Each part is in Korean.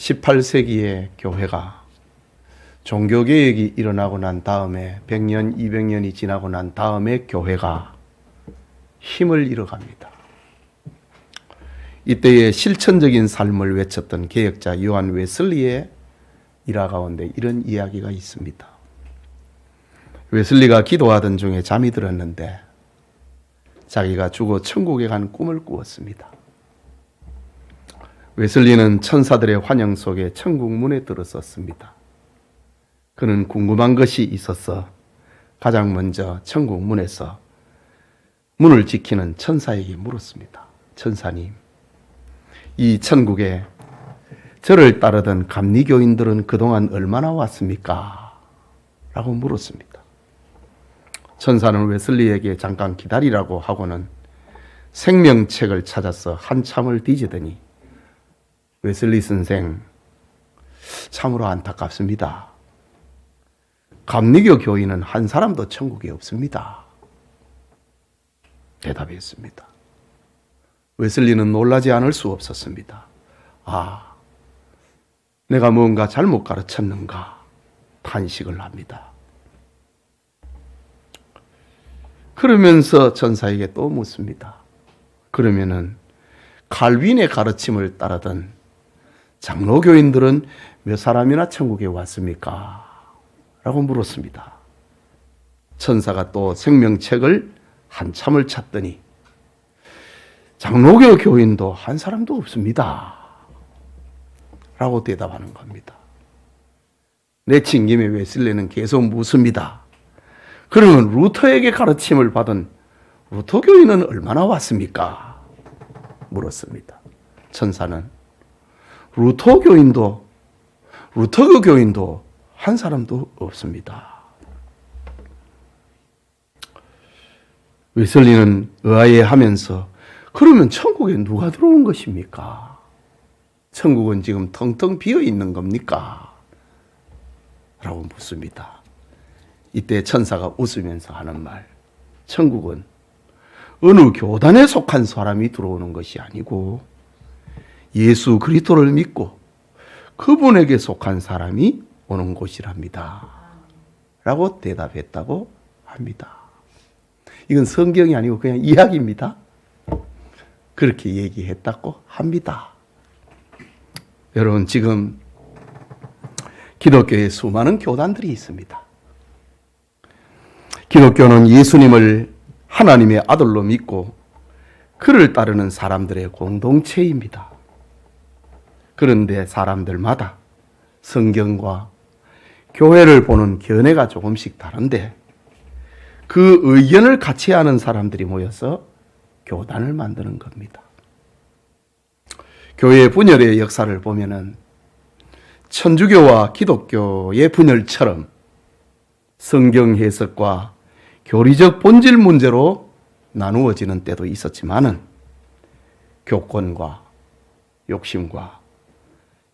18세기의 교회가 종교개혁이 일어나고 난 다음에 100년, 200년이 지나고 난 다음에 교회가 힘을 잃어갑니다. 이때의 실천적인 삶을 외쳤던 개혁자 요한 웨슬리의 일화 가운데 이런 이야기가 있습니다. 웨슬리가 기도하던 중에 잠이 들었는데 자기가 죽어 천국에 간 꿈을 꾸었습니다. 웨슬리는 천사들의 환영 속에 천국 문에 들어섰습니다. 그는 궁금한 것이 있어서 가장 먼저 천국 문에서 문을 지키는 천사에게 물었습니다. 천사님, 이 천국에 저를 따르던 감리교인들은 그동안 얼마나 왔습니까? 라고 물었습니다. 천사는 웨슬리에게 잠깐 기다리라고 하고는 생명책을 찾아서 한참을 뒤지더니 웨슬리 선생, 참으로 안타깝습니다. 감리교 교인은 한 사람도 천국에 없습니다. 대답했습니다. 웨슬리는 놀라지 않을 수 없었습니다. 아, 내가 뭔가 잘못 가르쳤는가 탄식을 합니다. 그러면서 천사에게 또 묻습니다. 그러면은 칼빈의 가르침을 따르던 장로교인들은 몇 사람이나 천국에 왔습니까? 라고 물었습니다. 천사가 또 생명책을 한참을 찾더니 장로교 교인도 한 사람도 없습니다. 라고 대답하는 겁니다. 내친 김에 웨슬리는 계속 묻습니다. 그러면 루터에게 가르침을 받은 루터 교인은 얼마나 왔습니까? 물었습니다. 천사는 루터교 교인도 한 사람도 없습니다. 웨슬리는 의아해하면서 그러면 천국에 누가 들어온 것입니까? 천국은 지금 텅텅 비어 있는 겁니까? 라고 묻습니다. 이때 천사가 웃으면서 하는 말, 천국은 어느 교단에 속한 사람이 들어오는 것이 아니고 예수 그리스도를 믿고 그분에게 속한 사람이 오는 곳이랍니다. 라고 대답했다고 합니다. 이건 성경이 아니고 그냥 이야기입니다. 그렇게 얘기했다고 합니다. 여러분, 지금 기독교에 수많은 교단들이 있습니다. 기독교는 예수님을 하나님의 아들로 믿고 그를 따르는 사람들의 공동체입니다. 그런데 사람들마다 성경과 교회를 보는 견해가 조금씩 다른데 그 의견을 같이 하는 사람들이 모여서 교단을 만드는 겁니다. 교회 분열의 역사를 보면은 천주교와 기독교의 분열처럼 성경 해석과 교리적 본질 문제로 나누어지는 때도 있었지만은 교권과 욕심과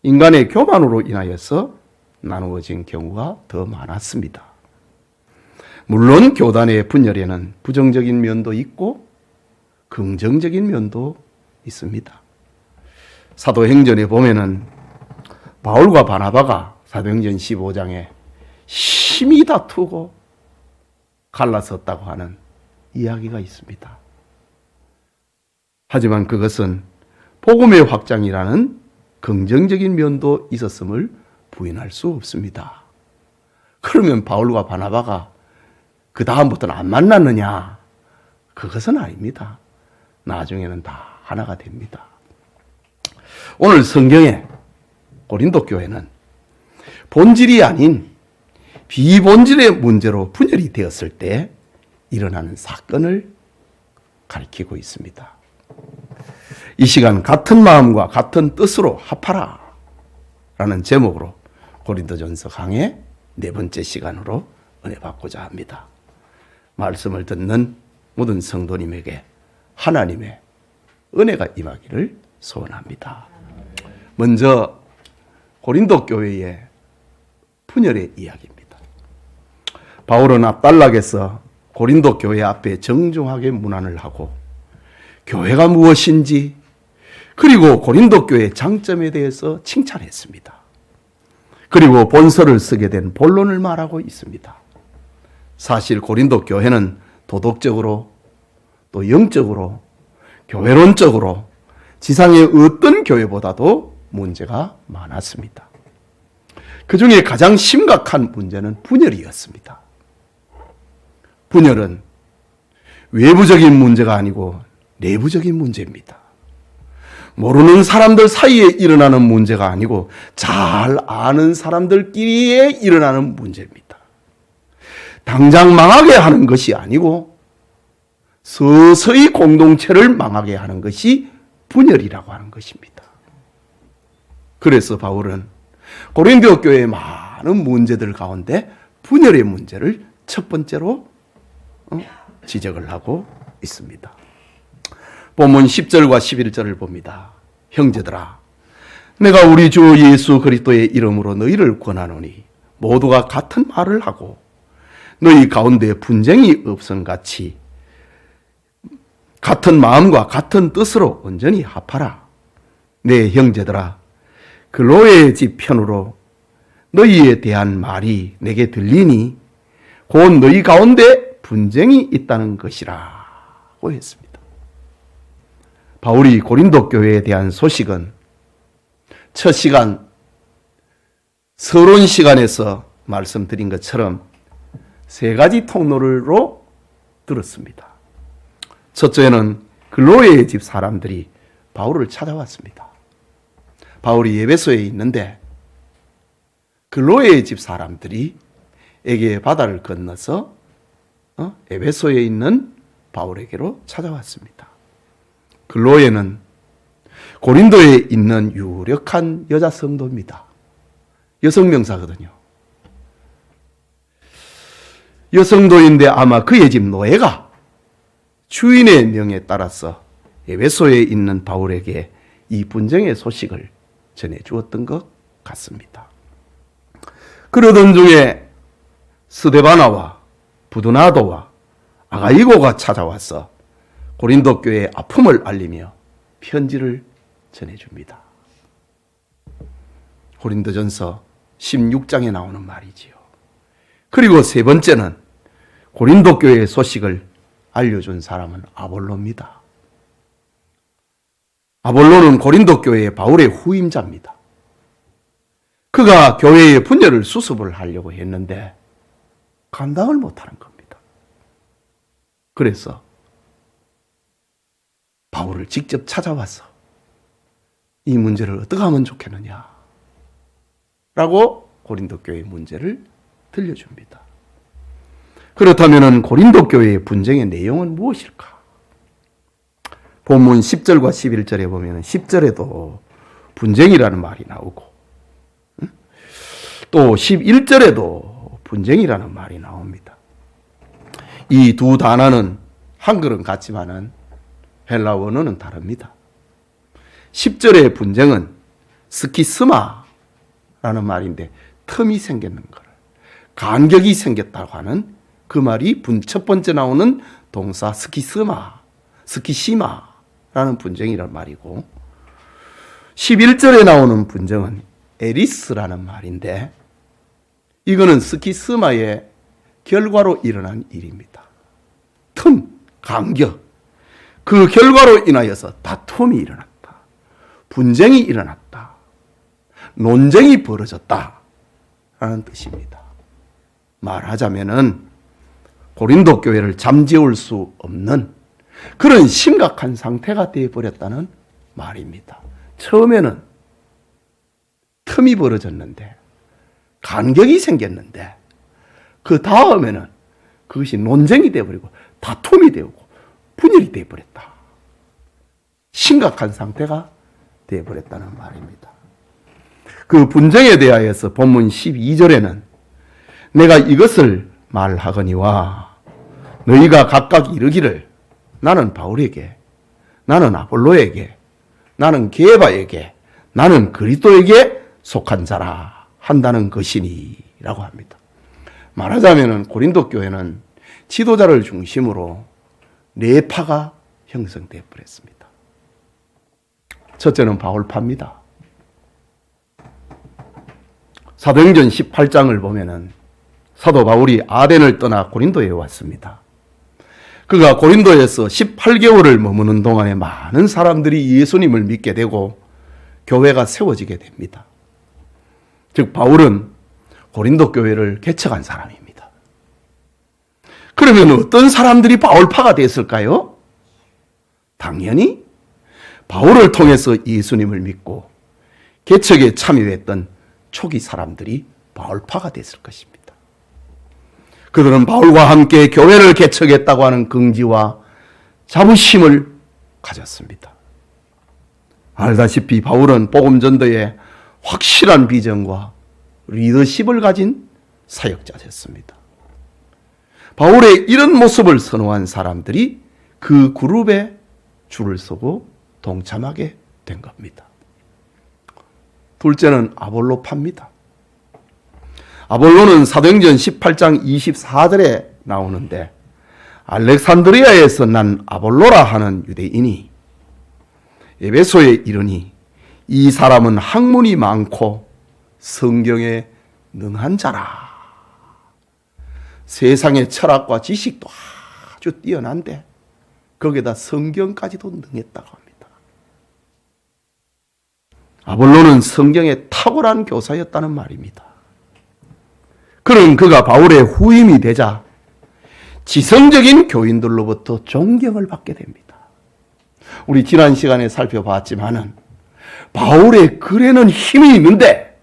인간의 교만으로 인하여서 나누어진 경우가 더 많았습니다. 물론 교단의 분열에는 부정적인 면도 있고 긍정적인 면도 있습니다. 사도행전에 보면은 바울과 바나바가 사도행전 15장에 심히 다투고 갈라섰다고 하는 이야기가 있습니다. 하지만 그것은 복음의 확장이라는 긍정적인 면도 있었음을 부인할 수 없습니다. 그러면 바울과 바나바가 그 다음부터는 안 만났느냐? 그것은 아닙니다. 나중에는 다 하나가 됩니다. 오늘 성경에 고린도 교회는 본질이 아닌 비본질의 문제로 분열이 되었을 때 일어나는 사건을 가리키고 있습니다. 이 시간 같은 마음과 같은 뜻으로 합하라 라는 제목으로 고린도전서 강의 4번째 시간으로 은혜 받고자 합니다. 말씀을 듣는 모든 성도님에게 하나님의 은혜가 임하기를 소원합니다. 먼저 고린도 교회의 분열의 이야기입니다. 바울은 앞달락에서 고린도 교회 앞에 정중하게 문안을 하고 교회가 무엇인지 그리고 고린도 교회의 장점에 대해서 칭찬했습니다. 그리고 본서를 쓰게 된 본론을 말하고 있습니다. 사실 고린도 교회는 도덕적으로 또 영적으로 교회론적으로 지상의 어떤 교회보다도 문제가 많았습니다. 그 중에 가장 심각한 문제는 분열이었습니다. 분열은 외부적인 문제가 아니고 내부적인 문제입니다. 모르는 사람들 사이에 일어나는 문제가 아니고 잘 아는 사람들끼리에 일어나는 문제입니다. 당장 망하게 하는 것이 아니고 서서히 공동체를 망하게 하는 것이 분열이라고 하는 것입니다. 그래서 바울은 고린도 교회의 많은 문제들 가운데 분열의 문제를 첫 번째로 지적을 하고 있습니다. 본문 10절과 11절을 봅니다. 형제들아, 내가 우리 주 예수 그리스도의 이름으로 너희를 권하노니 모두가 같은 말을 하고 너희 가운데 분쟁이 없음 같이 같은 마음과 같은 뜻으로 온전히 합하라. 내 형제들아, 글로의 집 편으로 너희에 대한 말이 내게 들리니 곧 너희 가운데 분쟁이 있다는 것이라고 했습니다. 바울이 고린도 교회에 대한 소식은 첫 시간 서론 시간에서 말씀드린 것처럼 세 가지 통로로 들었습니다. 첫째는 글로의 집 사람들이 바울을 찾아왔습니다. 바울이 에베소에 있는데 글로의 집 사람들이 에게 바다를 건너서 에베소에 있는 바울에게로 찾아왔습니다. 글로에는 고린도에 있는 유력한 여자 성도입니다. 여성 명사거든요. 여성도인데 아마 그의 집 노예가 주인의 명에 따라서 에베소에 있는 바울에게 이 분쟁의 소식을 전해주었던 것 같습니다. 그러던 중에 스데바나와 부두나도와 아가이고가 찾아와서 고린도 교회의 아픔을 알리며 편지를 전해줍니다. 고린도전서 16장에 나오는 말이지요. 그리고 세 번째는 고린도 교회의 소식을 알려준 사람은 아볼로입니다. 아볼로는 고린도 교회의 바울의 후임자입니다. 그가 교회의 분열을 수습을 하려고 했는데 감당을 못하는 겁니다. 그래서 바울을 직접 찾아와서 이 문제를 어떻게 하면 좋겠느냐 라고 고린도 교회의 문제를 들려줍니다. 그렇다면 고린도 교회의 분쟁의 내용은 무엇일까? 본문 10절과 11절에 보면 10절에도 분쟁이라는 말이 나오고 또 11절에도 분쟁이라는 말이 나옵니다. 이 두 단어는 한글은 같지만은 헬라 원어는 다릅니다. 10절의 분쟁은 스키스마라는 말인데 틈이 생기는 것, 간격이 생겼다고 하는 그 말이 첫 번째 나오는 동사 스키시마라는 분쟁이란 말이고 11절에 나오는 분쟁은 에리스라는 말인데 이거는 스키스마의 결과로 일어난 일입니다. 틈, 간격, 그 결과로 인하여서 다툼이 일어났다. 분쟁이 일어났다. 논쟁이 벌어졌다. 라는 뜻입니다. 말하자면은 고린도 교회를 잠재울 수 없는 그런 심각한 상태가 되어버렸다는 말입니다. 처음에는 틈이 벌어졌는데 간격이 생겼는데 그 다음에는 그것이 논쟁이 되어버리고 다툼이 되고 분열이 되어버렸다. 심각한 상태가 되어버렸다는 말입니다. 그 분쟁에 대하여서 본문 12절에는 내가 이것을 말하거니와 너희가 각각 이르기를 나는 바울에게, 나는 아볼로에게, 나는 게바에게, 나는 그리스도에게 속한 자라 한다는 것이니 라고 합니다. 말하자면 고린도 교회는 지도자를 중심으로 네 파가 형성되어 버렸습니다. 첫째는 바울파입니다. 사도행전 18장을 보면은 사도 바울이 아덴을 떠나 고린도에 왔습니다. 그가 고린도에서 18개월을 머무는 동안에 많은 사람들이 예수님을 믿게 되고 교회가 세워지게 됩니다. 즉 바울은 고린도 교회를 개척한 사람입니다. 그러면 어떤 사람들이 바울파가 됐을까요? 당연히 바울을 통해서 예수님을 믿고 개척에 참여했던 초기 사람들이 바울파가 됐을 것입니다. 그들은 바울과 함께 교회를 개척했다고 하는 긍지와 자부심을 가졌습니다. 알다시피 바울은 복음 전도에 확실한 비전과 리더십을 가진 사역자였습니다. 바울의 이런 모습을 선호한 사람들이 그 그룹에 줄을 서고 동참하게 된 겁니다. 둘째는 아볼로파입니다. 아볼로는 사도행전 18장 24절에 나오는데 알렉산드리아에서 난 아볼로라 하는 유대인이 에베소에 이르니 이 사람은 학문이 많고 성경에 능한 자라. 세상의 철학과 지식도 아주 뛰어난데 거기에다 성경까지도 능했다고 합니다. 아볼로는 성경에 탁월한 교사였다는 말입니다. 그는 그가 바울의 후임이 되자 지성적인 교인들로부터 존경을 받게 됩니다. 우리 지난 시간에 살펴봤지만은 바울의 글에는 힘이 있는데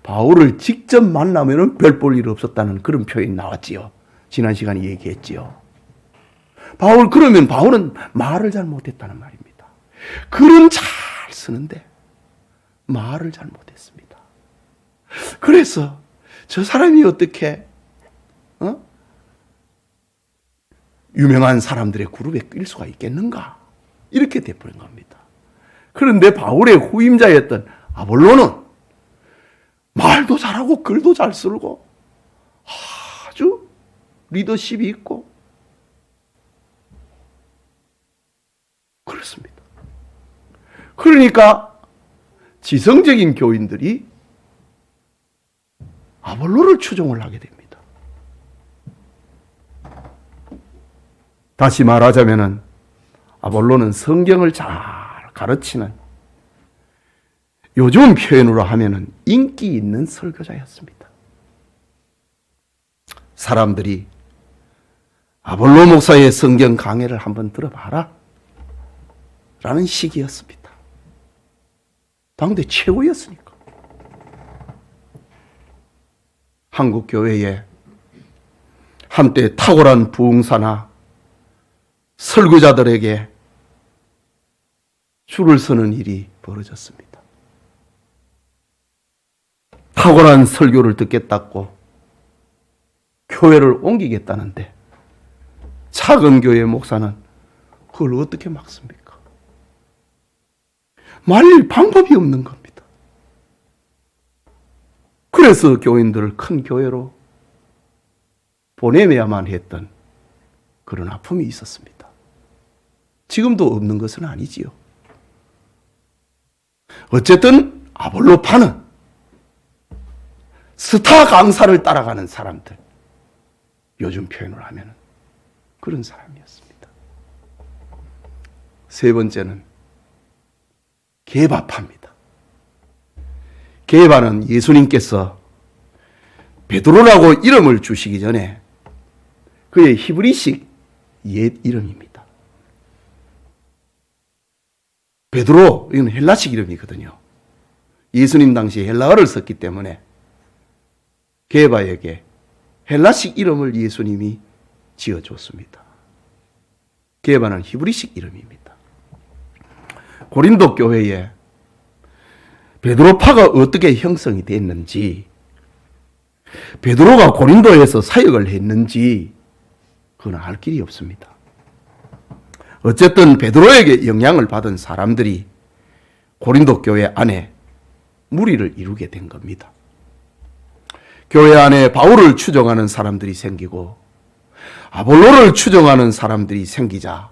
바울을 직접 만나면은 별 볼 일 없었다는 그런 표현이 나왔지요. 지난 시간에 얘기했지요. 그러면 바울은 말을 잘 못했다는 말입니다. 글은 잘 쓰는데 말을 잘 못했습니다. 그래서 저 사람이 어떻게 유명한 사람들의 그룹에 낄 수가 있겠는가? 이렇게 돼버린 겁니다. 그런데 바울의 후임자였던 아볼로는 말도 잘하고 글도 잘 쓰고 아주 리더십이 있고 그렇습니다. 그러니까 지성적인 교인들이 아볼로를 추종을 하게 됩니다. 다시 말하자면은 아볼로는 성경을 잘 가르치는, 요즘 표현으로 하면은 인기 있는 설교자였습니다. 사람들이 아볼로 목사의 성경 강해를 한번 들어봐라 라는 시기였습니다. 당대 최고였으니까. 한국 교회에 한때 탁월한 부흥사나 설교자들에게 줄을 서는 일이 벌어졌습니다. 탁월한 설교를 듣겠다고 교회를 옮기겠다는데 작은 교회 목사는 그걸 어떻게 막습니까? 말릴 방법이 없는 겁니다. 그래서 교인들을 큰 교회로 보내야만 했던 그런 아픔이 있었습니다. 지금도 없는 것은 아니지요. 어쨌든 아볼로파는 스타 강사를 따라가는 사람들, 요즘 표현을 하면 그런 사람이었습니다. 세 번째는 게바파입니다. 게바는 예수님께서 베드로라고 이름을 주시기 전에 그의 히브리식 옛 이름입니다. 베드로, 이건 헬라식 이름이거든요. 예수님 당시 헬라어를 썼기 때문에 게바에게 헬라식 이름을 예수님이 지어줬습니다. 게바는 히브리식 이름입니다. 고린도 교회에 베드로파가 어떻게 형성이 됐는지, 베드로가 고린도에서 사역을 했는지 그건 알 길이 없습니다. 어쨌든 베드로에게 영향을 받은 사람들이 고린도 교회 안에 무리를 이루게 된 겁니다. 교회 안에 바울을 추종하는 사람들이 생기고 아볼로를 추종하는 사람들이 생기자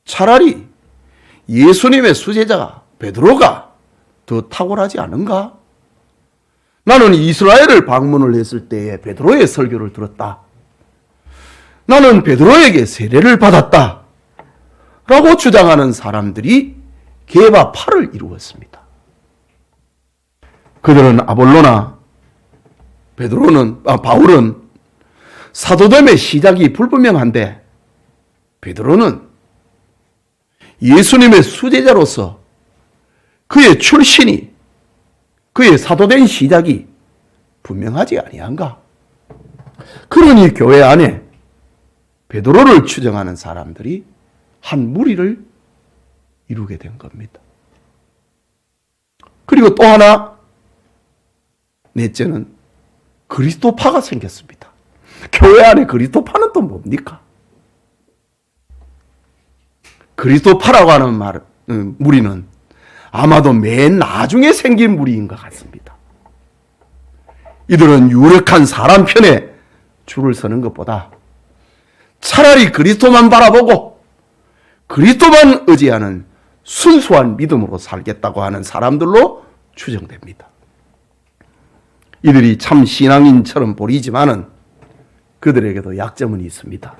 차라리 예수님의 수제자가 베드로가 더 탁월하지 않은가? 나는 이스라엘을 방문을 했을 때에 베드로의 설교를 들었다. 나는 베드로에게 세례를 받았다. 라고 주장하는 사람들이 개바파를 이루었습니다. 그들은 아볼로나 바울은 사도됨의 시작이 불분명한데 베드로는 예수님의 수제자로서 그의 출신이 그의 사도된 시작이 분명하지 아니한가? 그러니 교회 안에 베드로를 추정하는 사람들이 한 무리를 이루게 된 겁니다. 그리고 또 하나, 넷째는 그리스도파가 생겼습니다. 교회 안에 그리스도파는 또 뭡니까? 그리스도파라고 하는 무리는 아마도 맨 나중에 생긴 무리인 것 같습니다. 이들은 유력한 사람 편에 줄을 서는 것보다 차라리 그리스도만 바라보고 그리스도만 의지하는 순수한 믿음으로 살겠다고 하는 사람들로 추정됩니다. 이들이 참 신앙인처럼 보이지만은 그들에게도 약점은 있습니다.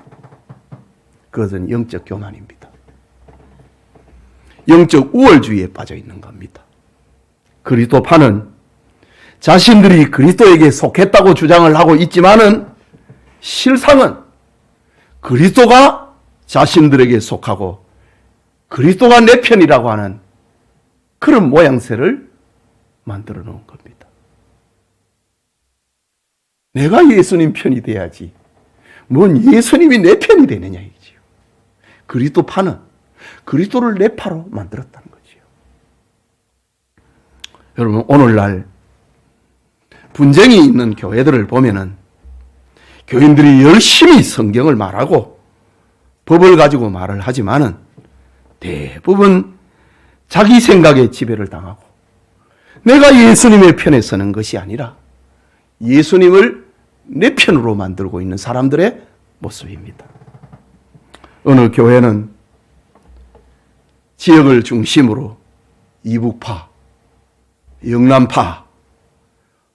그것은 영적 교만입니다. 영적 우월주의에 빠져 있는 겁니다. 그리스도파는 자신들이 그리스도에게 속했다고 주장을 하고 있지만은 실상은 그리스도가 자신들에게 속하고 그리스도가 내 편이라고 하는 그런 모양새를 만들어 놓은 겁니다. 내가 예수님 편이 돼야지 뭔 예수님이 내 편이 되느냐 이지요. 그리스도파는 그리스도를 내 파로 만들었다는 거지요. 여러분, 오늘날 분쟁이 있는 교회들을 보면은 교인들이 열심히 성경을 말하고 법을 가지고 말을 하지만은 대부분 자기 생각에 지배를 당하고 내가 예수님의 편에 서는 것이 아니라 예수님을 내 편으로 만들고 있는 사람들의 모습입니다. 어느 교회는 지역을 중심으로 이북파, 영남파,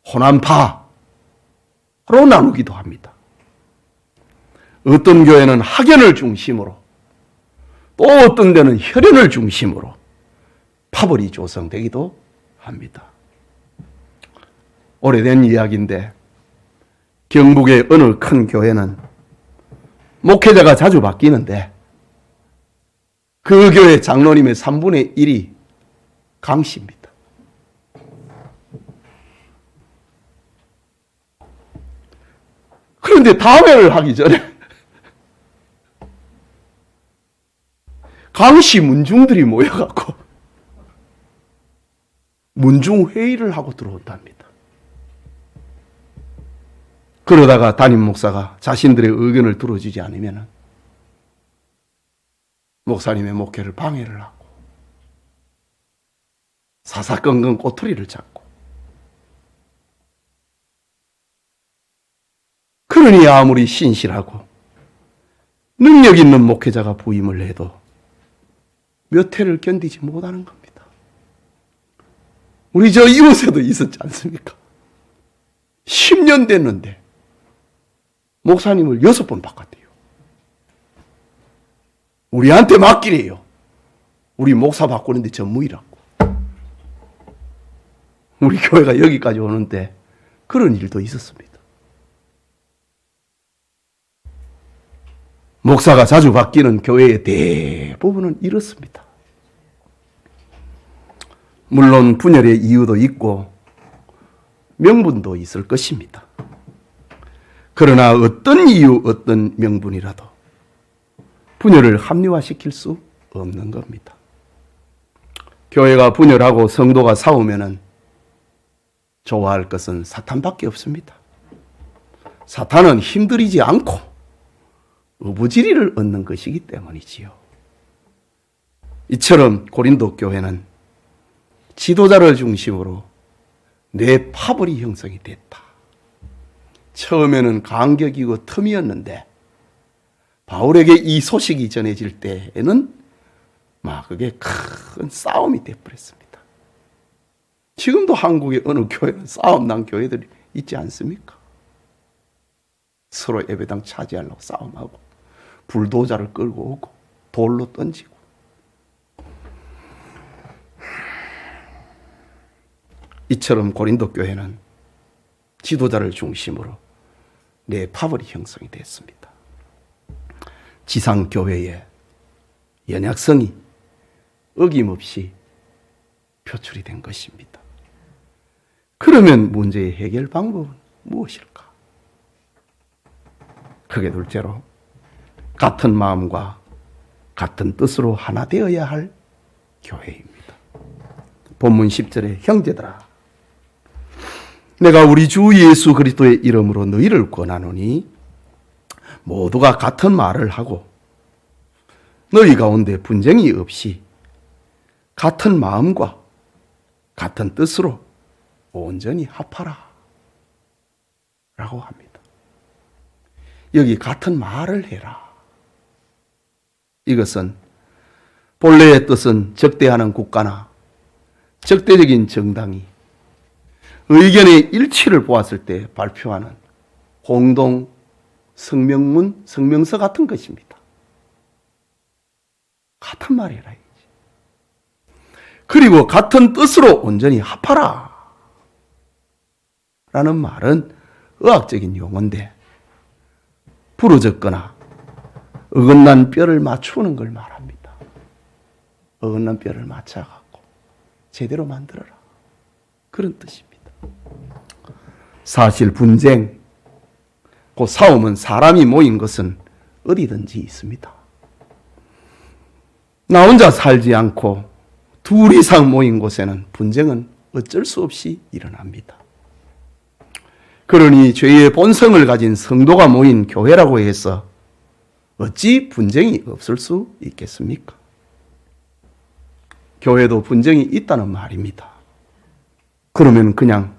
호남파로 나누기도 합니다. 어떤 교회는 학연을 중심으로 또 어떤 데는 혈연을 중심으로 파벌이 조성되기도 합니다. 오래된 이야기인데 경북의 어느 큰 교회는 목회자가 자주 바뀌는데 그 교회 장로님의 3분의 1이 강 씨입니다. 그런데 다회를 하기 전에 강씨 문중들이 모여갖고 문중회의를 하고 들어온답니다. 그러다가 담임 목사가 자신들의 의견을 들어주지 않으면 목사님의 목회를 방해를 하고 사사건건 꼬투리를 잡고, 그러니 아무리 신실하고 능력 있는 목회자가 부임을 해도 몇 해를 견디지 못하는 겁니다. 우리 저 이웃에도 있었지 않습니까? 10년 됐는데 목사님을 6번 바꿨대요. 우리한테 맡기래요. 우리 목사 바꾸는데 전무이라고. 우리 교회가 여기까지 오는데 그런 일도 있었습니다. 목사가 자주 바뀌는 교회의 대부분은 이렇습니다. 물론 분열의 이유도 있고 명분도 있을 것입니다. 그러나 어떤 이유, 어떤 명분이라도 분열을 합리화시킬 수 없는 겁니다. 교회가 분열하고 성도가 싸우면은 좋아할 것은 사탄밖에 없습니다. 사탄은 힘들이지 않고 어부지리를 얻는 것이기 때문이지요. 이처럼 고린도 교회는 지도자를 중심으로 내 파벌이 형성이 됐다. 처음에는 간격이고 틈이었는데 바울에게 이 소식이 전해질 때에는 막 그게 큰 싸움이 되어버렸습니다. 지금도 한국의 어느 교회는 싸움 난 교회들이 있지 않습니까? 서로 예배당 차지하려고 싸움하고 불도저를 끌고 오고 돌로 던지고. 이처럼 고린도 교회는 지도자를 중심으로 뇌파벌이 형성이 됐습니다. 지상교회의 연약성이 어김없이 표출이 된 것입니다. 그러면 문제의 해결 방법은 무엇일까? 크게 둘째로 같은 마음과 같은 뜻으로 하나 되어야 할 교회입니다. 본문 10절에 형제들아 내가 우리 주 예수 그리스도의 이름으로 너희를 권하노니 모두가 같은 말을 하고 너희 가운데 분쟁이 없이 같은 마음과 같은 뜻으로 온전히 합하라 라고 합니다. 여기 같은 말을 해라. 이것은 본래의 뜻은 적대하는 국가나 적대적인 정당이 의견의 일치를 보았을 때 발표하는 공동 성명문, 성명서 같은 것입니다. 같은 말이라 이지. 그리고 같은 뜻으로 온전히 합하라 라는 말은 의학적인 용어인데 부러졌거나 어긋난 뼈를 맞추는 걸 말합니다. 어긋난 뼈를 맞춰갖고 제대로 만들어라. 그런 뜻입니다. 사실 분쟁, 그 싸움은 사람이 모인 것은 어디든지 있습니다. 나 혼자 살지 않고 둘 이상 모인 곳에는 분쟁은 어쩔 수 없이 일어납니다. 그러니 죄의 본성을 가진 성도가 모인 교회라고 해서 어찌 분쟁이 없을 수 있겠습니까? 교회도 분쟁이 있다는 말입니다. 그러면 그냥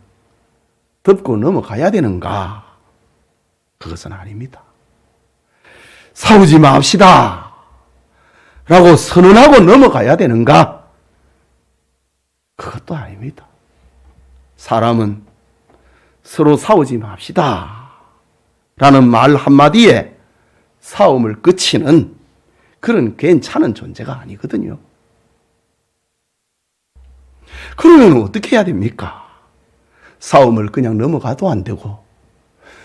덮고 넘어가야 되는가? 그것은 아닙니다. 싸우지 맙시다 라고 선언하고 넘어가야 되는가? 그것도 아닙니다. 사람은 서로 싸우지 맙시다 라는 말 한마디에 싸움을 그치는 그런 괜찮은 존재가 아니거든요. 그러면 어떻게 해야 됩니까? 싸움을 그냥 넘어가도 안 되고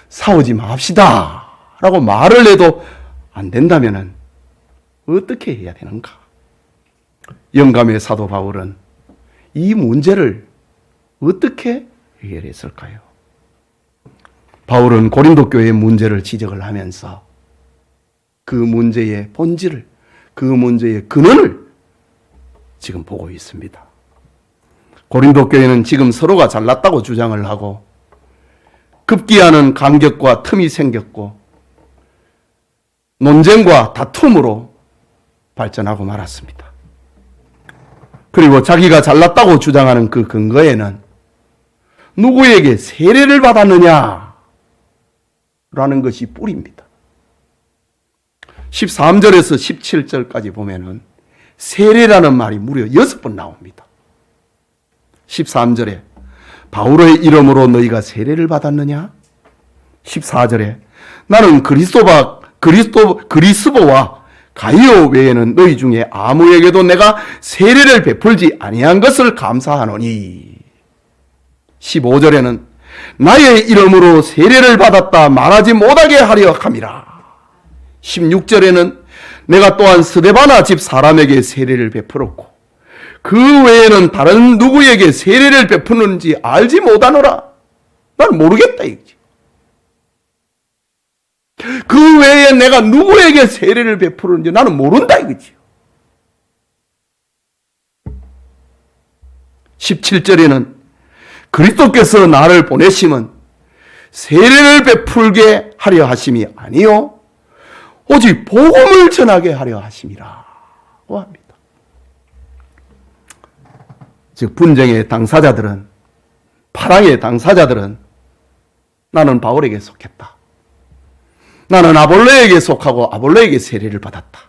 싸우지 맙시다 라고 말을 해도 안 된다면 어떻게 해야 되는가? 영감의 사도 바울은 이 문제를 어떻게 해결했을까요? 바울은 고린도 교회의 문제를 지적을 하면서 그 문제의 본질을, 그 문제의 근원을 지금 보고 있습니다. 고린도 교회는 지금 서로가 잘났다고 주장을 하고 급기야는 간격과 틈이 생겼고 논쟁과 다툼으로 발전하고 말았습니다. 그리고 자기가 잘났다고 주장하는 그 근거에는 누구에게 세례를 받았느냐 라는 것이 뿌리입니다. 13절에서 17절까지 보면은 세례라는 말이 무려 6번 나옵니다. 13절에 바울의 이름으로 너희가 세례를 받았느냐? 14절에 나는 그리스도와 가이오 외에는 너희 중에 아무에게도 내가 세례를 베풀지 아니한 것을 감사하노니. 15절에는 나의 이름으로 세례를 받았다 말하지 못하게 하려 함이라. 16절에는 내가 또한 스데바나 집 사람에게 세례를 베풀었고 그 외에는 다른 누구에게 세례를 베푸는지 알지 못하노라. 난 모르겠다 이거지. 그 외에 내가 누구에게 세례를 베푸는지 나는 모른다 이거지. 17절에는 그리스도께서 나를 보내심은 세례를 베풀게 하려 하심이 아니요 오직 복음을 전하게 하려 하심이라고 합니다. 즉 분쟁의 당사자들은, 파랑의 당사자들은 나는 바울에게 속했다. 나는 아볼로에게 속하고 아볼로에게 세례를 받았다.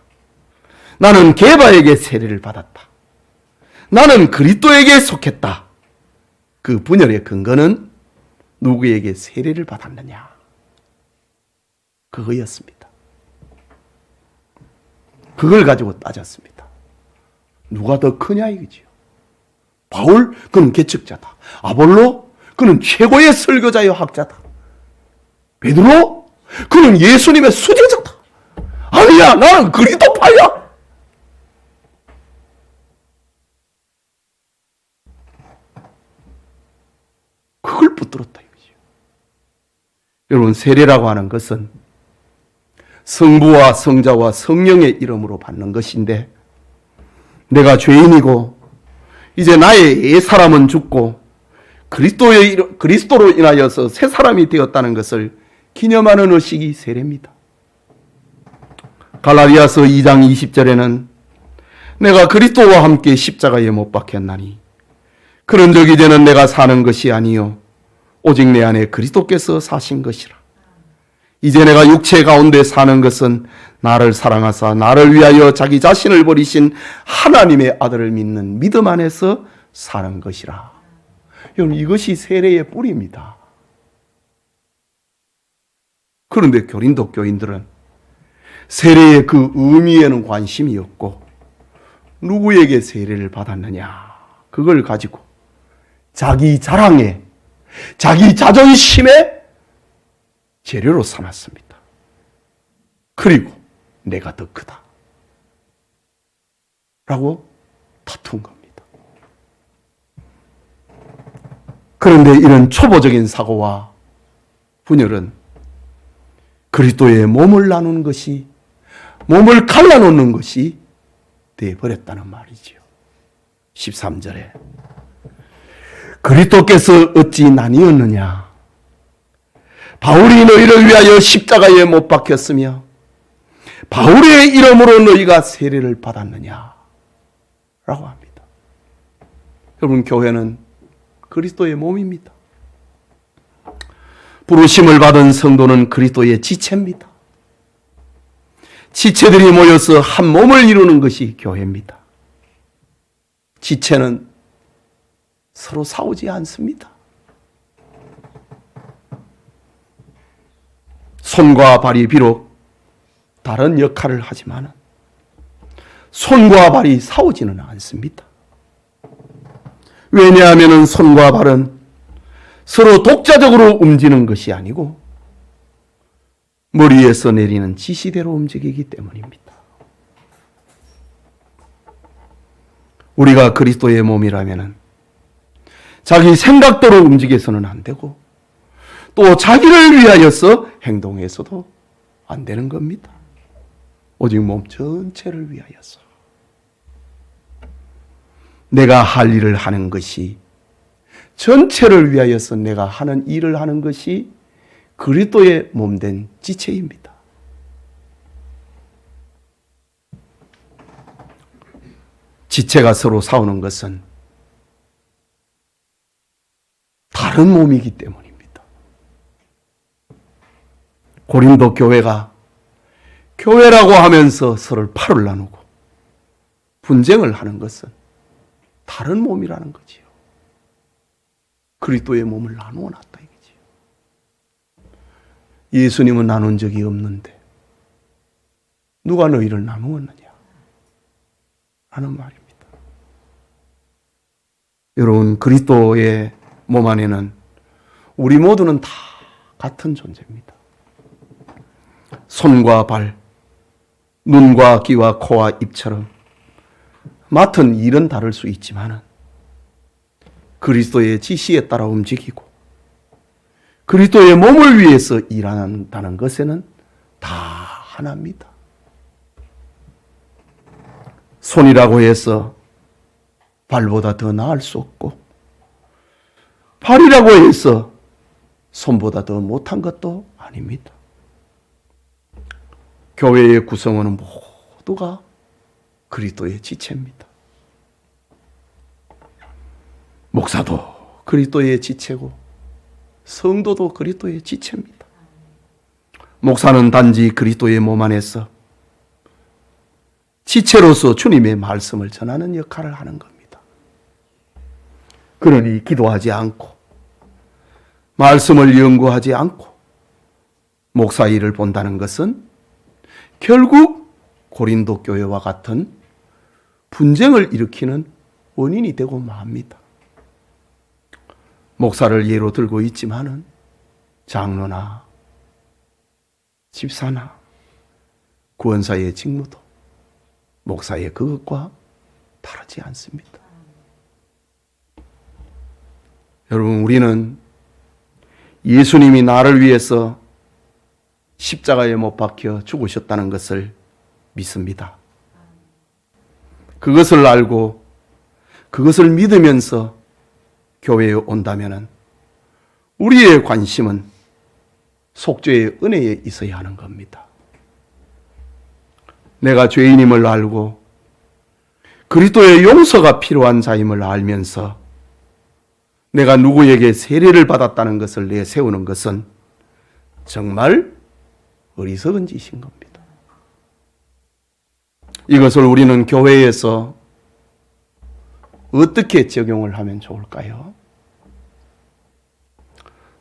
나는 게바에게 세례를 받았다. 나는 그리스도에게 속했다. 그 분열의 근거는 누구에게 세례를 받았느냐? 그거였습니다. 그걸 가지고 따졌습니다. 누가 더 크냐 이거지요. 바울, 그는 개척자다. 아볼로, 그는 최고의 설교자요 학자다. 베드로, 그는 예수님의 수제자다. 아니야, 나는 그리스도파야. 그걸 붙들었다 이거죠. 여러분, 세례라고 하는 것은 성부와 성자와 성령의 이름으로 받는 것인데, 내가 죄인이고 이제 나의 옛사람은 죽고 그리스도로 인하여서 새 사람이 되었다는 것을 기념하는 의식이 세례입니다. 갈라디아서 2장 20절에는 내가 그리스도와 함께 십자가에 못 박혔나니 그런즉 이제는 내가 사는 것이 아니요 오직 내 안에 그리스도께서 사신 것이라. 이제 내가 육체 가운데 사는 것은 나를 사랑하사 나를 위하여 자기 자신을 버리신 하나님의 아들을 믿는 믿음 안에서 사는 것이라. 여러분, 이것이 세례의 뿌리입니다. 그런데 고린도 교인들은 세례의 그 의미에는 관심이 없고 누구에게 세례를 받았느냐, 그걸 가지고 자기 자랑에, 자기 자존심에 재료로 삼았습니다. 그리고 내가 더 크다 라고 다툰 겁니다. 그런데 이런 초보적인 사고와 분열은 그리스도의 몸을 나누는 것이, 몸을 갈라놓는 것이 되어버렸다는 말이지요. 13절에 그리스도께서 어찌 나뉘었느냐, 바울이 너희를 위하여 십자가에 못 박혔으며 바울의 이름으로 너희가 세례를 받았느냐 라고 합니다. 여러분, 교회는 그리스도의 몸입니다. 부르심을 받은 성도는 그리스도의 지체입니다. 지체들이 모여서 한 몸을 이루는 것이 교회입니다. 지체는 서로 싸우지 않습니다. 손과 발이 비록 다른 역할을 하지만 손과 발이 싸우지는 않습니다. 왜냐하면 손과 발은 서로 독자적으로 움직이는 것이 아니고 머리에서 내리는 지시대로 움직이기 때문입니다. 우리가 그리스도의 몸이라면 자기 생각대로 움직여서는 안 되고 또 자기를 위하여서 행동해서도 안 되는 겁니다. 오직 몸 전체를 위하여서. 내가 할 일을 하는 것이, 전체를 위하여서 내가 하는 일을 하는 것이 그리스도의 몸된 지체입니다. 지체가 서로 싸우는 것은 다른 몸이기 때문입니다. 고린도 교회가 교회라고 하면서 서로 팔을 나누고 분쟁을 하는 것은 다른 몸이라는 거지요. 그리스도의 몸을 나누어 놨다 이거지요. 예수님은 나눈 적이 없는데 누가 너희를 나누었느냐 하는 말입니다. 여러분, 그리스도의 몸 안에는 우리 모두는 다 같은 존재입니다. 손과 발, 눈과 귀와 코와 입처럼 맡은 일은 다를 수 있지만 그리스도의 지시에 따라 움직이고 그리스도의 몸을 위해서 일한다는 것에는 다 하나입니다. 손이라고 해서 발보다 더 나을 수 없고 발이라고 해서 손보다 더 못한 것도 아닙니다. 교회의 구성원은 모두가 그리스도의 지체입니다. 목사도 그리스도의 지체고 성도도 그리스도의 지체입니다. 목사는 단지 그리스도의 몸 안에서 지체로서 주님의 말씀을 전하는 역할을 하는 겁니다. 그러니 기도하지 않고 말씀을 연구하지 않고 목사 일을 본다는 것은 결국 고린도 교회와 같은 분쟁을 일으키는 원인이 되고 맙니다. 목사를 예로 들고 있지만은 장로나 집사나 구원사의 직무도 목사의 그것과 다르지 않습니다. 여러분, 우리는 예수님이 나를 위해서 십자가에 못 박혀 죽으셨다는 것을 믿습니다. 그것을 알고 그것을 믿으면서 교회에 온다면 우리의 관심은 속죄의 은혜에 있어야 하는 겁니다. 내가 죄인임을 알고 그리스도의 용서가 필요한 자임을 알면서 내가 누구에게 세례를 받았다는 것을 내세우는 것은 정말 어리석은 짓인 겁니다. 이것을 우리는 교회에서 어떻게 적용을 하면 좋을까요?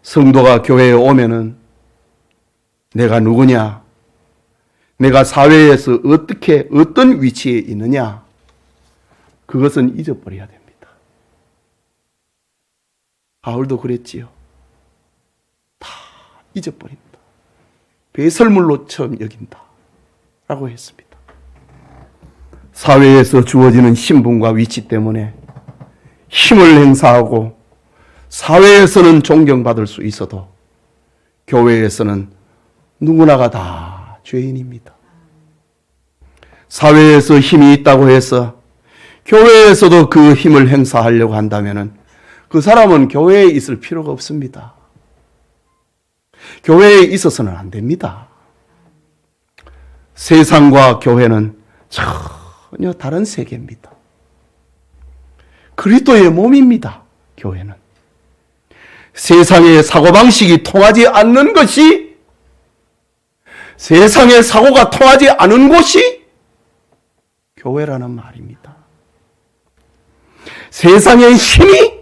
성도가 교회에 오면은 내가 누구냐? 내가 사회에서 어떻게 어떤 위치에 있느냐? 그것은 잊어버려야 됩니다. 바울도 그랬지요. 다 잊어버린다. 배설물로 처음 여긴다 라고 했습니다. 사회에서 주어지는 신분과 위치 때문에 힘을 행사하고 사회에서는 존경받을 수 있어도 교회에서는 누구나가 다 죄인입니다. 사회에서 힘이 있다고 해서 교회에서도 그 힘을 행사하려고 한다면 그 사람은 교회에 있을 필요가 없습니다. 교회에 있어서는 안 됩니다. 세상과 교회는 전혀 다른 세계입니다. 그리스도의 몸입니다. 교회는. 세상의 사고방식이 통하지 않는 것이, 세상의 사고가 통하지 않은 곳이 교회라는 말입니다. 세상의 힘이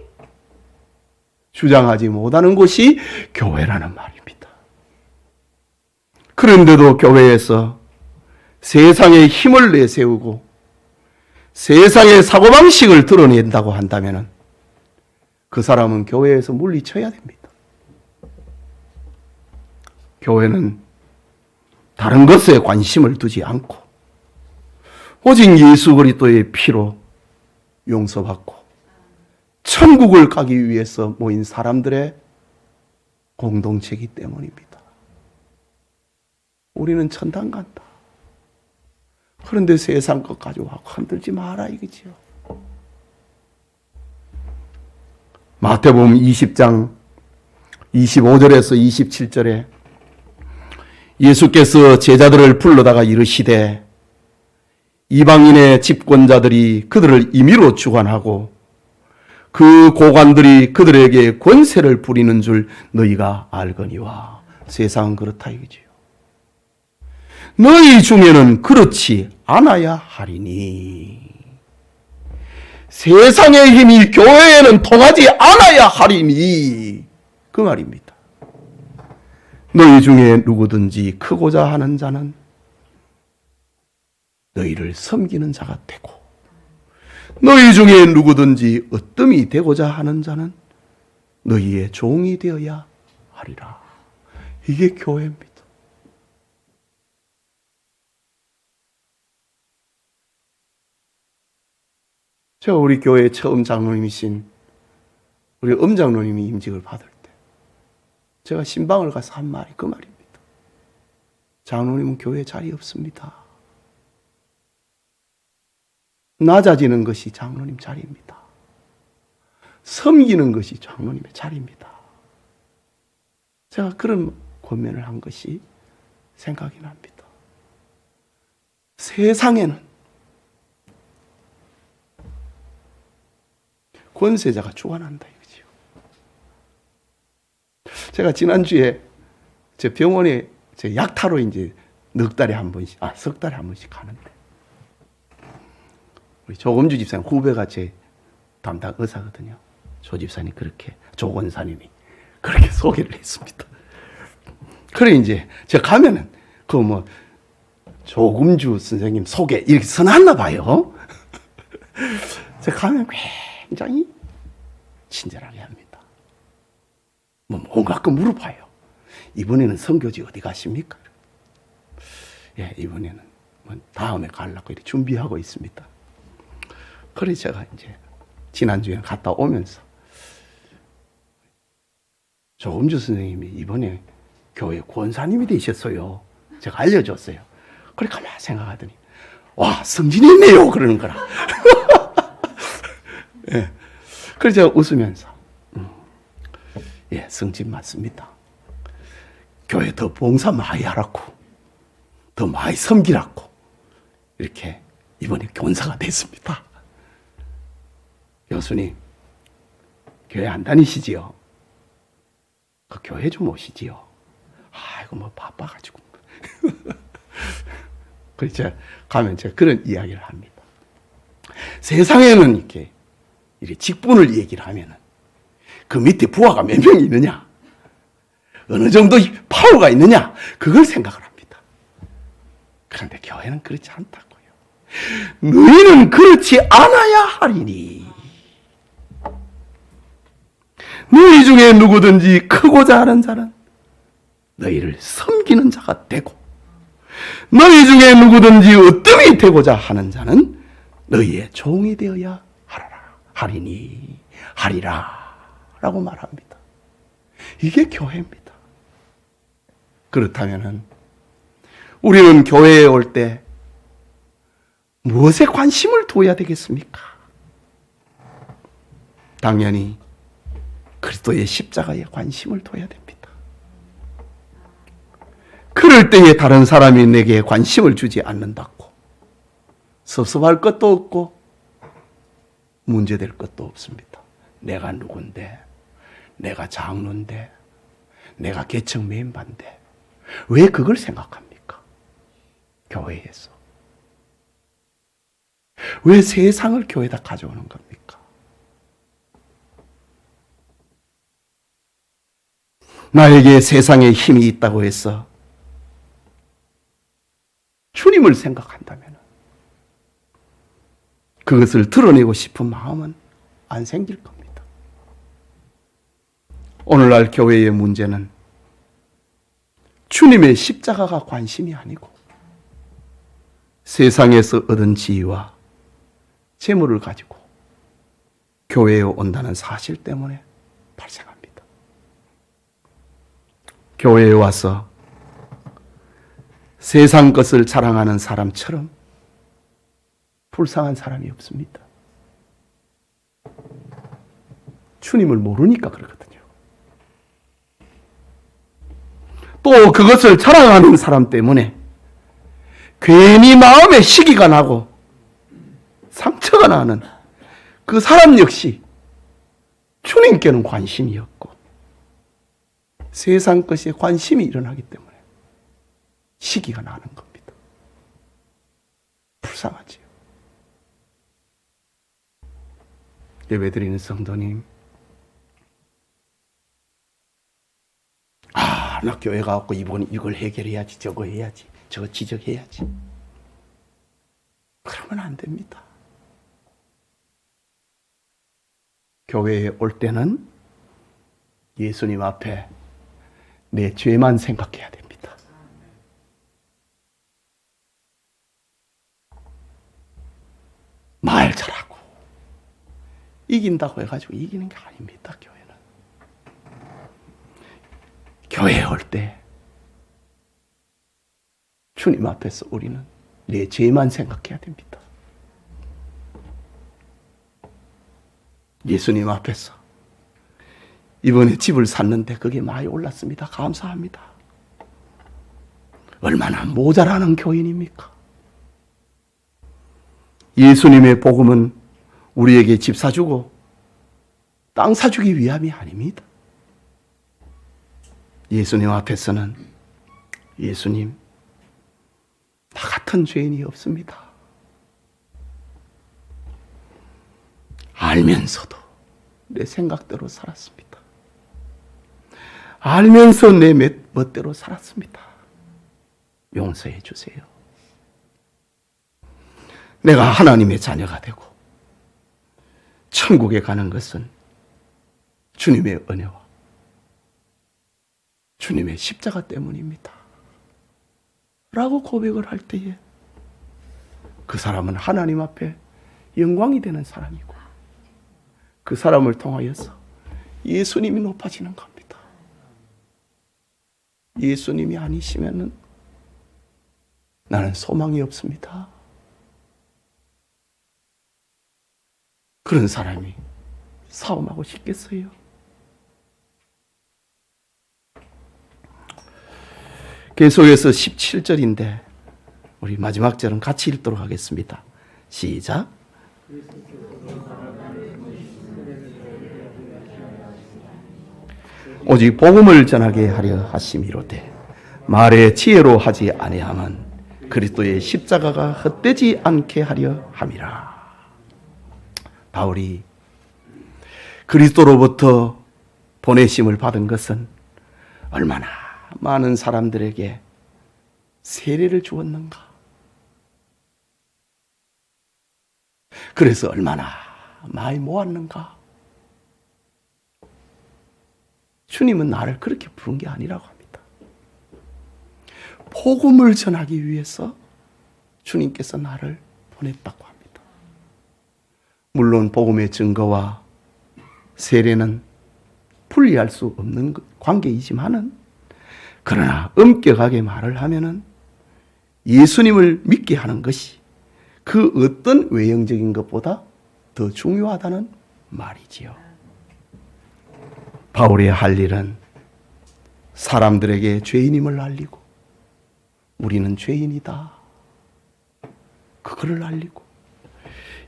주장하지 못하는 곳이 교회라는 말입니다. 그런데도 교회에서 세상의 힘을 내세우고 세상의 사고방식을 드러낸다고 한다면 그 사람은 교회에서 물리쳐야 됩니다. 교회는 다른 것에 관심을 두지 않고 오직 예수 그리스도의 피로 용서받고 천국을 가기 위해서 모인 사람들의 공동체이기 때문입니다. 우리는 천당 간다. 그런데 세상 것 가지고 흔들지 마라 이거지요. 마태복음 20장 25절에서 27절에 예수께서 제자들을 불러다가 이르시되 이방인의 집권자들이 그들을 임의로 주관하고 그 고관들이 그들에게 권세를 부리는 줄 너희가 알거니와. 세상은 그렇다 이거지요. 너희 중에는 그렇지 않아야 하리니. 세상의 힘이 교회에는 통하지 않아야 하리니 그 말입니다. 너희 중에 누구든지 크고자 하는 자는 너희를 섬기는 자가 되고 너희 중에 누구든지 으뜸이 되고자 하는 자는 너희의 종이 되어야 하리라. 이게 교회입니다. 제가 우리 교회 처음 장로님이신 우리 엄장로님이 임직을 받을 때 제가 신방을 가서 한 말이 그 말입니다. 장로님은 교회에 자리 없습니다. 낮아지는 것이 장로님 자리입니다. 섬기는 것이 장로님의 자리입니다. 제가 그런 권면을 한 것이 생각이 납니다. 세상에는 권세자가 주관한다 이거지요. 제가 지난주에 제 병원에 제 약타로 이제 석 달에 한 번씩 가는데 우리 조금주 집사님 후배가 제 담당 의사거든요. 조 집사님 그렇게, 조 권사님이 그렇게 소개를 했습니다. 그래, 이제 제가 가면은, 조금주 선생님 소개 이렇게 써놨나 봐요. 제가 가면 굉장히 친절하게 합니다. 온갖 거 물어봐요. 이번에는 선교지 어디 가십니까? 예, 이번에는 다음에 가려고 이렇게 준비하고 있습니다. 그래, 제가 이제 지난주에 갔다 오면서 조금주 선생님이 이번에 교회 권사님이 되셨어요. 제가 알려줬어요. 그래, 가만히 생각하더니, 와, 성진했네요. 그러는 거라. 예. 그래서 제가 웃으면서, 예, 성진 맞습니다. 교회 더 봉사 많이 하라고, 더 많이 섬기라고, 이렇게 이번에 권사가 됐습니다. 교수님, 교회 안 다니시지요? 그 교회 좀 오시지요? 아이고, 바빠가지고. 그래서 제가 가면 제가 그런 이야기를 합니다. 세상에는 이렇게 직분을 얘기를 하면은 그 밑에 부하가 몇 명이 있느냐, 어느 정도 파워가 있느냐, 그걸 생각을 합니다. 그런데 교회는 그렇지 않다고요. 너희는 그렇지 않아야 하리니. 너희 중에 누구든지 크고자 하는 자는 너희를 섬기는 자가 되고, 너희 중에 누구든지 으뜸이 되고자 하는 자는 너희의 종이 되어야 하리라 라고 말합니다. 이게 교회입니다. 그렇다면 우리는 교회에 올 때 무엇에 관심을 둬야 되겠습니까? 당연히 그리스도의 십자가에 관심을 둬야 됩니다. 그럴 때에 다른 사람이 내게 관심을 주지 않는다고 섭섭할 것도 없고 문제될 것도 없습니다. 내가 누군데, 내가 장로인데, 내가 계층 멤버인데 왜 그걸 생각합니까? 교회에서. 왜 세상을 교회에다 가져오는 겁니까? 나에게 세상에 힘이 있다고 해서 주님을 생각한다면 그것을 드러내고 싶은 마음은 안 생길 겁니다. 오늘날 교회의 문제는 주님의 십자가가 관심이 아니고 세상에서 얻은 지위와 재물을 가지고 교회에 온다는 사실 때문에 발생합니다. 교회에 와서 세상 것을 자랑하는 사람처럼 불쌍한 사람이 없습니다. 주님을 모르니까 그렇거든요. 또 그것을 자랑하는 사람 때문에 괜히 마음에 시기가 나고 상처가 나는 그 사람 역시 주님께는 관심이 없고 세상 것에 관심이 일어나기 때문에 시기가 나는 겁니다. 불쌍하지요. 예배드리는 성도님, 나 교회 가고 이걸 해결해야지, 저거 해야지, 저거 지적해야지. 그러면 안 됩니다. 교회에 올 때는 예수님 앞에 내 죄만 생각해야 됩니다. 말 잘하고 이긴다고 해가지고 이기는 게 아닙니다. 교회는. 교회에 올 때 주님 앞에서 우리는 내 죄만 생각해야 됩니다. 예수님 앞에서 이번에 집을 샀는데 그게 많이 올랐습니다. 감사합니다. 얼마나 모자라는 교인입니까? 예수님의 복음은 우리에게 집 사주고 땅 사주기 위함이 아닙니다. 예수님 앞에서는 예수님, 나 같은 죄인이 없습니다. 알면서도 내 생각대로 살았습니다. 알면서 내 멋대로 살았습니다. 용서해 주세요. 내가 하나님의 자녀가 되고 천국에 가는 것은 주님의 은혜와 주님의 십자가 때문입니다. 라고 고백을 할 때에 그 사람은 하나님 앞에 영광이 되는 사람이고 그 사람을 통하여서 예수님이 높아지는 겁니다. 예수님이 아니시면은 나는 소망이 없습니다. 그런 사람이 싸움하고 싶겠어요? 계속해서 17절인데 우리 마지막 절은 같이 읽도록 하겠습니다. 시작. 오직 복음을 전하게 하려 하심이로되 말의 지혜로 하지 아니함은 그리스도의 십자가가 헛되지 않게 하려 함이라. 바울이 그리스도로부터 보내심을 받은 것은 얼마나 많은 사람들에게 세례를 주었는가. 그래서 얼마나 많이 모았는가. 주님은 나를 그렇게 부른 게 아니라고 합니다. 복음을 전하기 위해서 주님께서 나를 보냈다고 합니다. 물론 복음의 증거와 세례는 분리할 수 없는 관계이지만은 그러나 엄격하게 말을 하면은 예수님을 믿게 하는 것이 그 어떤 외형적인 것보다 더 중요하다는 말이지요. 바울이 할 일은 사람들에게 죄인임을 알리고 우리는 죄인이다. 그거를 알리고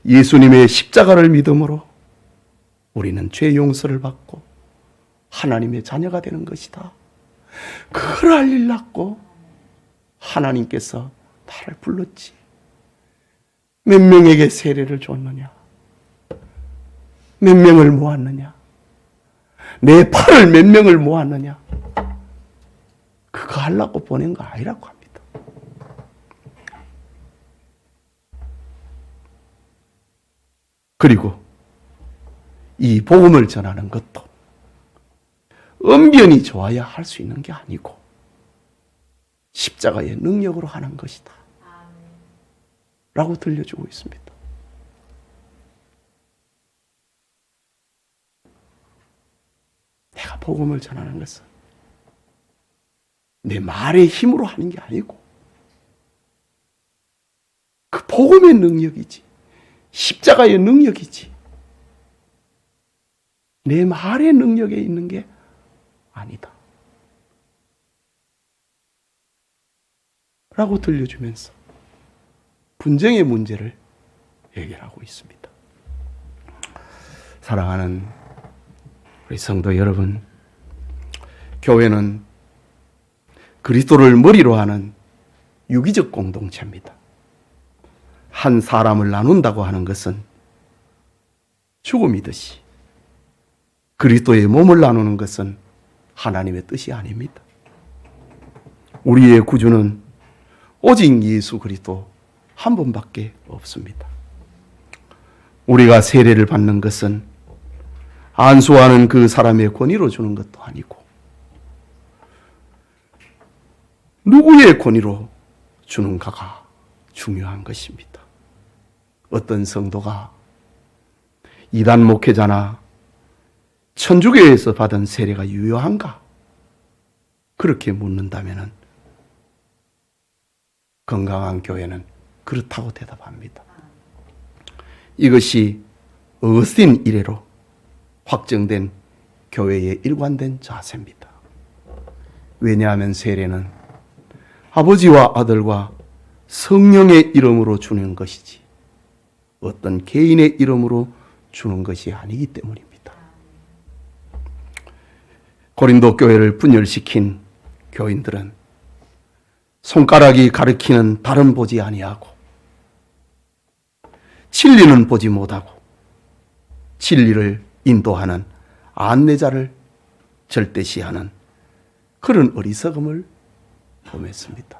예수님의 십자가를 믿음으로 우리는 죄 용서를 받고 하나님의 자녀가 되는 것이다. 그걸 알리려고 하나님께서 나를 불렀지. 몇 명에게 세례를 줬느냐? 몇 명을 모았느냐? 내 팔을 몇 명을 모았느냐? 그거 하려고 보낸 거 아니라고 합니다. 그리고 이 복음을 전하는 것도 언변이 좋아야 할 수 있는 게 아니고 십자가의 능력으로 하는 것이다. 라고 들려주고 있습니다. 내가 복음을 전하는 것은 내 말의 힘으로 하는 게 아니고 그 복음의 능력이지, 십자가의 능력이지, 내 말의 능력에 있는 게 아니다. 라고 들려주면서 분쟁의 문제를 해결하고 있습니다. 사랑하는 우리 성도 여러분, 교회는 그리스도를 머리로 하는 유기적 공동체입니다. 한 사람을 나눈다고 하는 것은 죽음이듯이 그리스도의 몸을 나누는 것은 하나님의 뜻이 아닙니다. 우리의 구주는 오직 예수 그리스도 한 분밖에 없습니다. 우리가 세례를 받는 것은 안수하는 그 사람의 권위로 주는 것도 아니고 누구의 권위로 주는가가 중요한 것입니다. 어떤 성도가 이단 목회자나 천주교에서 받은 세례가 유효한가? 그렇게 묻는다면 건강한 교회는 그렇다고 대답합니다. 이것이 어거스틴 이래로 확정된 교회의 일관된 자세입니다. 왜냐하면 세례는 아버지와 아들과 성령의 이름으로 주는 것이지 어떤 개인의 이름으로 주는 것이 아니기 때문입니다. 고린도 교회를 분열시킨 교인들은 손가락이 가리키는 달은 보지 아니하고 진리는 보지 못하고 진리를 인도하는 안내자를 절대시하는 그런 어리석음을 범했습니다.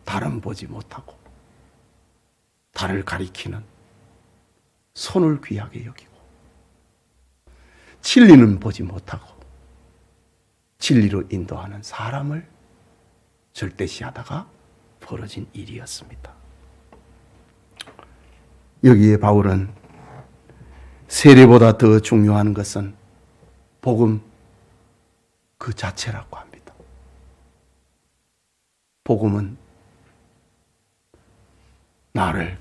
달은 보지 못하고 달을 가리키는 손을 귀하게 여기고 진리는 보지 못하고 진리로 인도하는 사람을 절대시하다가 벌어진 일이었습니다. 여기에 바울은 세례보다 더 중요한 것은 복음 그 자체라고 합니다. 복음은 나의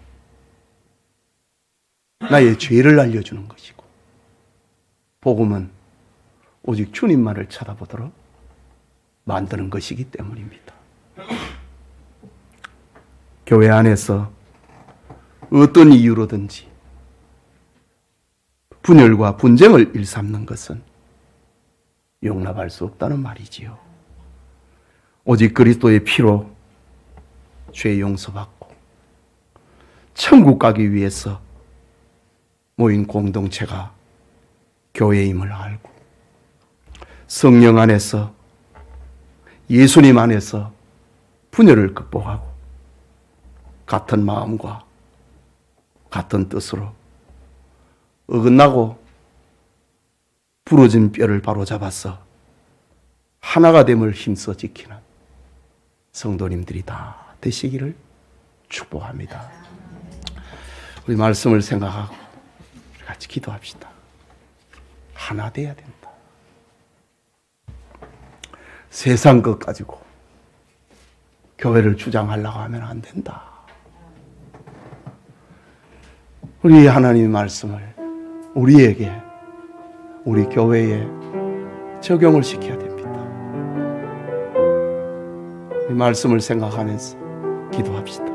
죄를 알려주는 것이고, 복음은 오직 주님만을 쳐다보도록 만드는 것이기 때문입니다. 교회 안에서 어떤 이유로든지 분열과 분쟁을 일삼는 것은 용납할 수 없다는 말이지요. 오직 그리스도의 피로 죄 용서받고 천국 가기 위해서 모인 공동체가 교회임을 알고 성령 안에서 예수님 안에서 분열을 극복하고 같은 마음과 같은 뜻으로 어긋나고 부러진 뼈를 바로잡아서 하나가 됨을 힘써 지키는 성도님들이 다 되시기를 축복합니다. 우리 말씀을 생각하고 우리 같이 기도합시다. 하나 돼야 된다. 세상 것 가지고 교회를 주장하려고 하면 안 된다. 우리 하나님의 말씀을 우리에게, 우리 교회에 적용을 시켜야 됩니다. 이 말씀을 생각하면서 기도합시다.